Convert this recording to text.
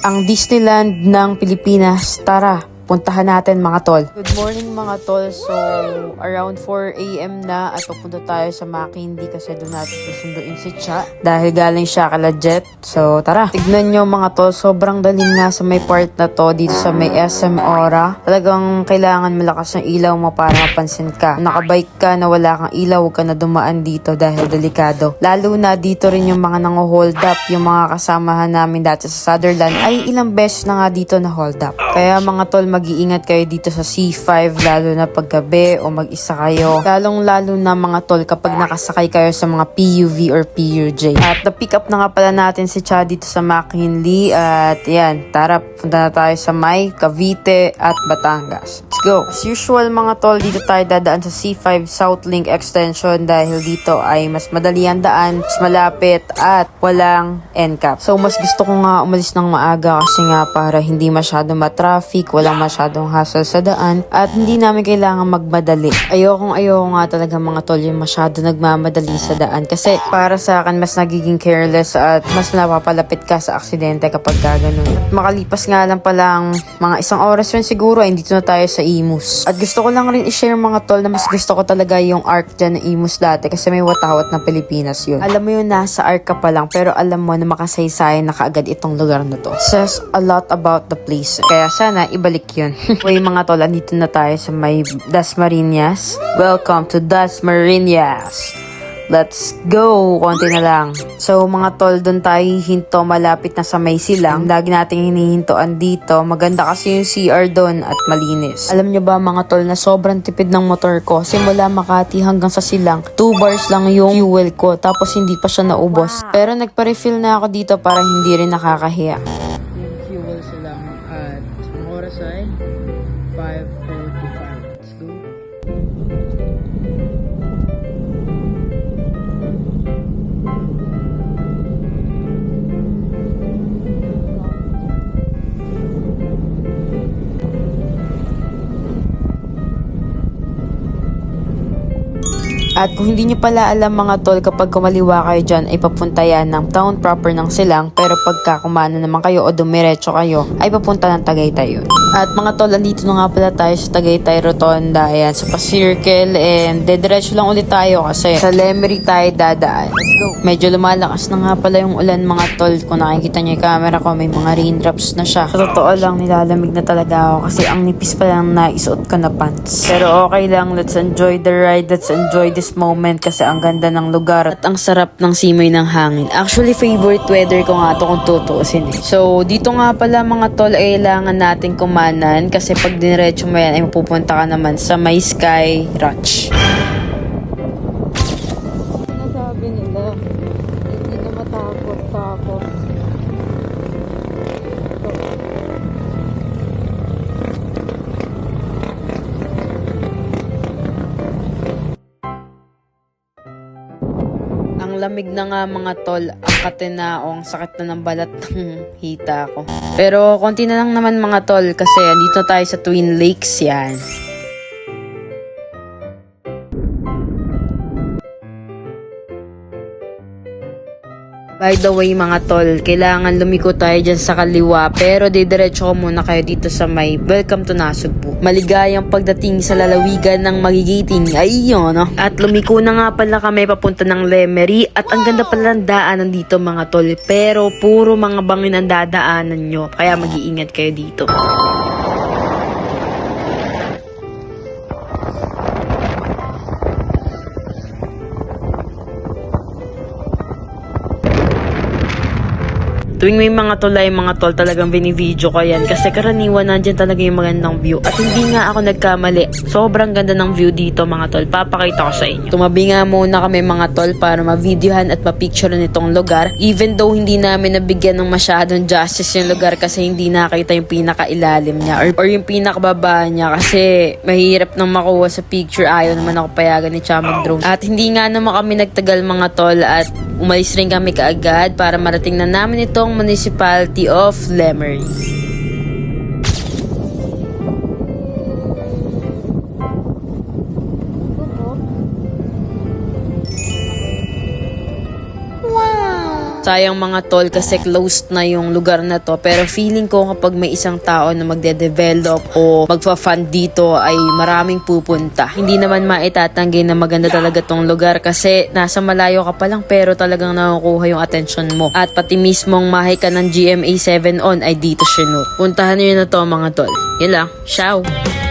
ang Disneyland ng Pilipinas. Tara, puntahan natin mga tol. Good morning mga tol. So, around 4 AM na at pupunta tayo sa Makindi kasi doon natin susunduin si Cha dahil galing siya kala Jet. So, tara. Tignan nyo mga tol, sobrang daling nga sa may part na to dito sa may SM Aura. Talagang kailangan malakas ng ilaw mo para mapansin ka. Nakabike ka na wala kang ilaw, huwag ka na dumaan dito dahil delikado. Lalo na dito rin yung mga nang-hold up, yung mga kasamahan namin dati sa Sutherland ay ilang beses na nga dito na hold up. Kaya mga tol, mag-iingat kayo dito sa C5 lalo na paggabi o mag-isa kayo. Lalong-lalo na mga tol kapag nakasakay kayo sa mga PUV or PUJ. At na-pick up na nga pala natin si Cha dito sa McKinley at yan, tara, punta na tayo sa May, Cavite at Batangas. Let's go! As usual mga tol, dito tayo dadaan sa C5 Southlink Extension dahil dito ay mas madali ang daan, mas malapit at walang NCAP. So mas gusto ko nga umalis ng maaga kasi nga para hindi masyado matraffic, walang masyadong hassle sa daan at hindi namin kailangan magmadali. Ayoko nga talaga mga tol yung masyado nagmamadali sa daan kasi para sa akin mas nagiging careless at mas napapalapit ka sa aksidente kapag ganun. At makalipas nga lang palang mga isang oras yun siguro ay dito na tayo sa Imus. At gusto ko lang rin i-share mga tol na mas gusto ko talaga yung arc dyan ng Imus dati kasi may watawat ng Pilipinas yun. Alam mo yun, nasa arc ka pa lang pero alam mo na makasaysayan na kaagad itong lugar na to. Says a lot about the place. Kaya sana ibalik yun. Uy mga tol, andito na tayo sa may Dasmariñas. Welcome to Dasmariñas. Let's go! Konti na lang. So mga tol, doon tayo hinto malapit na sa may silang. Lagi nating hinihintoan dito. Maganda kasi yung CR doon at malinis. Alam nyo ba mga tol na sobrang tipid ng motor ko. Simula Makati hanggang sa silang 2 bars lang yung fuel ko. Tapos hindi pa siya naubos. Pero nagpa-refill na ako dito para hindi rin nakakahiya. Yung fuel silang at ang oras ay 5:45. Let's go. At kung hindi nyo pala alam mga tol, kapag kumaliwa kayo dyan ay papunta yan ng town proper ng Silang. Pero pagka kumano naman kayo o dumiretso kayo ay papunta ng Tagaytay yun. At mga tol, andito na nga pala tayo sa Tagaytay Rotonda. Ayan, sa pa-circle and dediretso lang ulit tayo kasi sa Lemery tayo dadaan. Let's go! Medyo lumalakas na nga pala yung ulan mga tol. Kung nakikita nyo yung camera ko, may mga raindrops na siya. Sa totoo lang, nilalamig na talaga ako kasi ang nipis pa lang na isuot ko na pants. Pero okay lang, let's enjoy the ride, let's enjoy this moment kasi ang ganda ng lugar at ang sarap ng simoy ng hangin. Actually, favorite weather ko nga to kung tutuusin eh. So, dito nga pala mga tol, ay kailangan natin kumanan kasi pag diniretso mo yan ay mapupunta ka naman sa may Sky Ranch. Sinasabi nila, hindi na matapos. Ang lamig na nga mga tol, ang katinaong sakit na ng balat ng hita ko. Pero konti na lang naman mga tol kasi dito tayo sa Twin Lakes yan. By the way mga tol, kailangan lumiko tayo dyan sa kaliwa pero didiretso ko muna kayo dito sa may Welcome to Nasugbu. Maligayang pagdating sa lalawigan ng magigiting. Ayun no? At lumiko na nga pala kami papunta ng Lemery at ang ganda pala ng daanan dito mga tol. Pero puro mga bangin ang dadaanan nyo kaya mag-iingat kayo dito. Tuwing may mga tulay, mga tol, talagang binivideo ko yan kasi karaniwan nandyan talaga yung magandang view. At hindi nga ako nagkamali. Sobrang ganda ng view dito mga tol. Papakita ko sa inyo. Tumabi nga muna kami mga tol para ma-videohan at ma-picturean itong lugar. Even though hindi namin nabigyan ng masyadong justice yung lugar kasi hindi nakita yung pinakailalim niya or yung pinakababa niya kasi mahirap nang makuha sa picture. Ayaw naman ako payagan ni Cha mag-drone. At hindi nga naman kami nagtagal mga tol at umalis rin kami kaagad para marating na namin itong Municipality of Lemery. Wow! Sayang mga tol kasi closed na yung lugar na to. Pero feeling ko kapag may isang tao na magde-develop o magfa-fund dito ay maraming pupunta. Hindi naman maitatanggi na maganda talaga tong lugar kasi nasa malayo ka pa lang pero talagang nakukuha yung attention mo. At pati mismong mahay ka ng GMA 7 on ay dito Chinook. Puntahan nyo na to mga tol. Yun lang. Ciao!